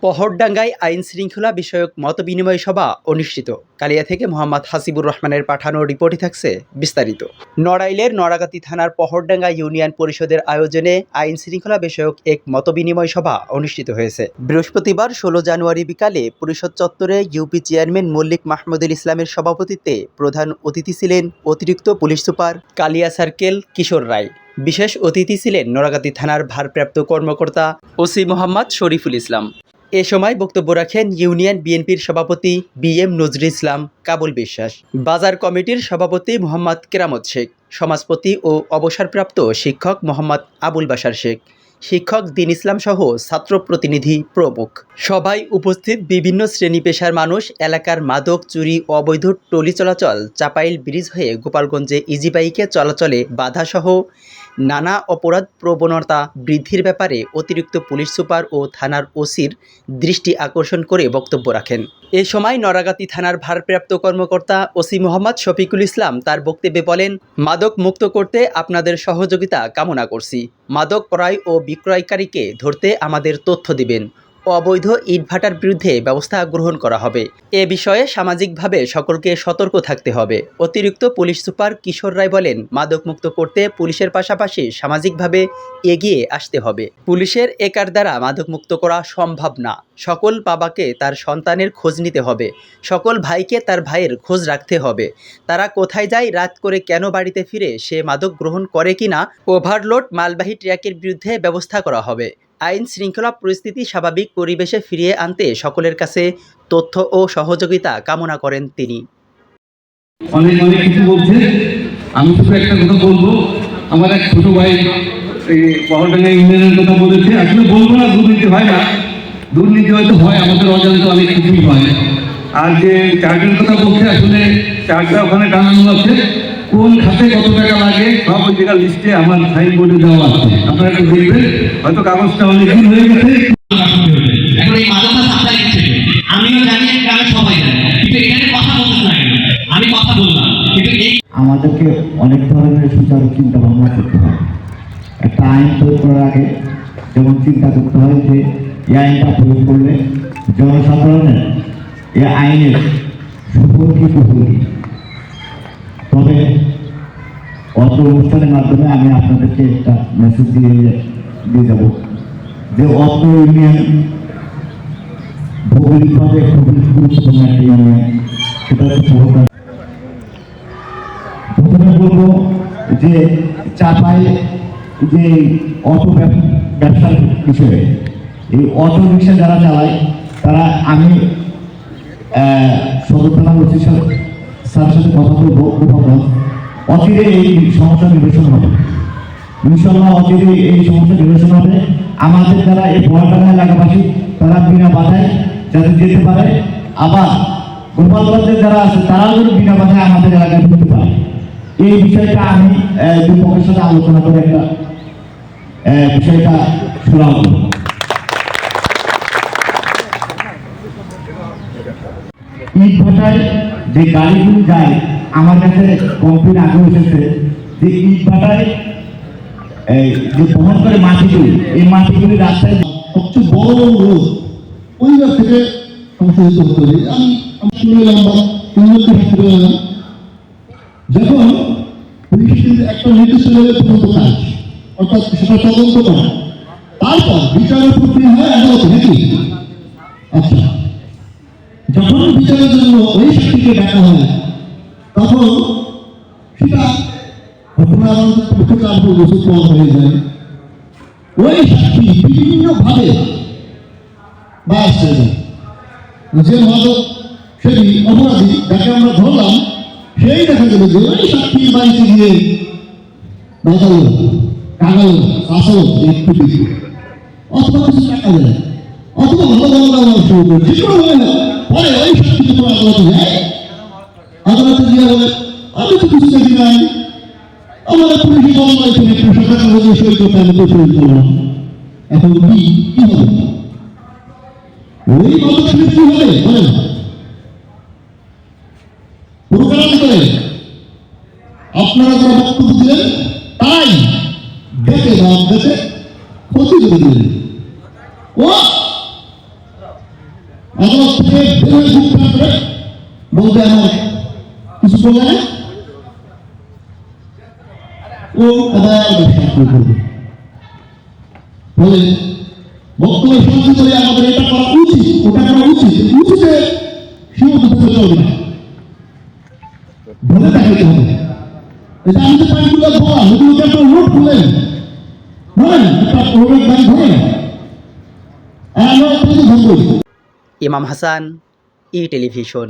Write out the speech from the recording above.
পহরডাঙ্গায় আইন শৃঙ্খলা বিষয়ক মতবিনিময় সভা অনুষ্ঠিত। কালিয়া থেকে মোহাম্মদ হাসিবুর রহমানের পাঠানো রিপোর্টে থাকছে বিস্তারিত। নড়াইলের নড়াগাতি থানার পহরডাঙ্গা ইউনিয়ন পরিষদের আয়োজনে আইন শৃঙ্খলা বিষয়ক এক মতবিনিময় সভা অনুষ্ঠিত হয়েছে। বৃহস্পতিবার 16 জানুয়ারি বিকালে পরিষদ চত্বরে ইউপি চেয়ারম্যান মল্লিক মাহমুদুল ইসলামের সভাপতিত্বে প্রধান অতিথি ছিলেন অতিরিক্ত পুলিশ সুপার কালিয়া সার্কেল কিশোর রায়। বিশেষ অতিথি ছিলেন নড়াগাতি থানার ভারপ্রাপ্ত কর্মকর্তা ওসি মোহাম্মদ শরীফুল ইসলাম। এ সময় বক্তব্য রাখেন ইউনিয়ন বিএনপির সভাপতি বিএম নজরুল ইসলাম কাবুল বিশ্বাস, বাজার কমিটির সভাপতি মোহাম্মদ কেরামত শেখ, সমাজপতি ও অবসরপ্রাপ্ত শিক্ষক মোহাম্মদ আবুল বাশার শেখ, শিক্ষক দিন ইসলাম সহ ছাত্র প্রতিনিধি প্রমুখ। সভায় উপস্থিত বিভিন্ন শ্রেণী পেশার মানুষ এলাকার মাদক চুরি, অবৈধ ট্রলি চলাচল, চাপাইল ব্রিজ হয়ে গোপালগঞ্জে ইজি বাইকে চলাচলে বাধাসহ নানা অপরাধ প্রবণতা বৃদ্ধির ব্যাপারে অতিরিক্ত পুলিশ সুপার ও থানার ওসির দৃষ্টি আকর্ষণ করে বক্তব্য রাখেন। এ সময় নড়াগাতি থানার ভারপ্রাপ্ত কর্মকর্তা ওসি মোহাম্মদ শফিকুল ইসলাম তার বক্তব্যে বলেন, মাদক মুক্ত করতে আপনাদের সহযোগিতা কামনা করছি। মাদক ক্রয় ও বিক্রয়কারীকে ধরতে আমাদের তথ্য দিবেন। অবৈধ ইটভাটার বিরুদ্ধে ব্যবস্থা গ্রহণ করা হবে। এ বিষয়ে সামাজিকভাবে সকলকে সতর্ক থাকতে হবে। অতিরিক্ত পুলিশ সুপার কিশোর রায় বলেন, মাদক মুক্ত করতে পুলিশের পাশাপাশি সামাজিকভাবে এগিয়ে আসতে হবে। পুলিশের একার দ্বারা মাদক মুক্ত করা সম্ভব না। সকল বাবাকে তার সন্তানের খোঁজ নিতে হবে। সকল ভাইকে তার ভাইয়ের খোঁজ রাখতে হবে। তারা কোথায় যায়, রাত করে কেন বাড়িতে ফিরে, সে মাদক গ্রহণ করে কিনা, ওভারলোড মালবাহী ট্রাকের বিরুদ্ধে ব্যবস্থা করা হবে। আইন শৃঙ্খলা পরিস্থিতি স্বাভাবিক পরিবেশে ফিরিয়ে আনতে সকলের কাছে তথ্য ও সহযোগিতা কামনা করেন তিনি। অনেক কিছু বলছে, আমি শুধু একটা কথা বলবো। আমার এক ছোট ভাই এই পহরডাঙ্গা ইউনিয়নের কথা বলেছে। আসলে বলবো না দুর্নীতি হয় না, দুর্নীতি হয়তো হয়, আমাদের অজান্তে অনেক কিছুই হয়। আর যে চার্জের কথা বলছে, আসলে চার্জটা ওখানে টানানো আছে, কোন খাতে কত টাকা লাগে সব ওই জায়গার লিস্টে আমার সাইনবোর্ডে দেওয়া আছে। আপনারা একটু দেখবেন, হয়তো কাগজটা অনেকদিন হয়ে গেছে। এখন এই মাদকতা সাপ্লাই দিচ্ছে, আমিও জানি, গ্রামে সবাই জানে, কিন্তু এখানে কথা বলতে না, আমি কথা বললাম, কিন্তু এই আমাদেরকে অনেক ধরনের সুচারু চিন্তা ভাবনা করতে হয়। একটা আইন প্রয়োগ করার আগে যেমন চিন্তা করতে হয় যে এই আইনটা প্রয়োগ করলে জনসাধারণের এই আইনের সুফল কি কুফল কি। তবে অত্র অনুষ্ঠানের মাধ্যমে আমি আপনাদেরকে একটা মেসেজ দিয়ে যাব যে অত্র ইউনিয়ন ভৌগোলিকভাবে খুবই গুরুত্বপূর্ণ একটা ইউনিয়ন। সেটা হচ্ছে প্রথমে বলবো যে চাপাই যে অটো ব্যবসার বিষয়ে এই অটো রিক্সা যারা চালায় তারা, আমি সদর থানার ওসি স্যারের সাথে কথা বলবো, অচিরে এই সমস্যা নিরসন হবে ইনশাল্লাহ। অচিরে এই সমস্যা নিরসন হবে। আমাদের যারা এই পহরডাঙ্গা এলাকাবাসী তারা বিনা বাধায় যাতে যেতে পারে, আবার গোপালগঞ্জের যারা আছে তারাও যেন বিনা বাধায় আমাদের এলাকায় ঢুকতে পারে। এই বিষয়টা আমি দুই পক্ষের সাথে আলোচনা করে একটা বিষয়টা শোনাব। ইট ভাটায় যে গাড়িগুলি যায়, আমার কাছে কমপ্লেন আগে এসেছে যে ইট ভাটায় যে বহন করে মাটিগুলি, এই মাটিগুলি রাস্তায় সবচেয়ে বড় রোড ওই জায়গা থেকে সংশোধিত হতে হবে। আমি শুনলাম বা উন্নতি ক্ষেত্রে যখন পুলিশের একটা নির্দিষ্ট লেভেল পর্যন্ত কাজ, অর্থাৎ সেটা তদন্ত করা, তারপর বিচারের প্রক্রিয়া হয় আদালতে নাকি। আচ্ছা, যখন বিচারের জন্য ওই সাক্ষীকে ডাকা হয় তখন সেটা ঘটনা আদালতের পক্ষে 4 বছর পর হয়ে যায়। ওই সাক্ষী বিভিন্নভাবে বাস হয়ে যায়। যে মাদক সেটি অপরাধী যাকে আমরা ধরলাম, সেই দেখা গেল যে ওই সাক্ষীর বাড়িতে গিয়ে বাজালো, কাগালো, আসলো একটু দিকে, অথবা কিছু টাকা দেয়, অথবা ভালো ভালো শুরু করে যে কোনো হয় না। পরে ওই সাক্ষী যখন আদালতে যায়, আদালতে গিয়ে বলে আমি তো কিছু দেখি নাই, আমাদের পুলিশে মামলায় তুমি একটু সরকার কাগজে সই করতে আমি তো সই করলাম। এখন কি হবে? ওই মাদক শুনে কি হবে বলেন? প্রোগ্রাম করে আপনারা যারা বক্তব্য দিলেন তাই দেখে ক্ষতি করে দিলেন। ও আদালত থেকে বের হয়ে বুক খারাপ করে বলতে আমার কিছু বলে না, ও আবার ব্যবসা শুরু করবে। ফলে বক্তব্য সমাজ করে আমাদের এটা করা উচিত, ওটা করা উচিত, উচিতে সীমাবদ্ধ হতে চলবে না, ধরে দেখাতে হবে। এটা আমি যে পানিগুলো ধরা ওগুলোকে একটা রোড খুলেন ধরেন, একটা রোডের গাড়ি ধরেন, আর আমরা আপনাকে ধরবো। ইমাম হাসান, ই টেলিভিশন।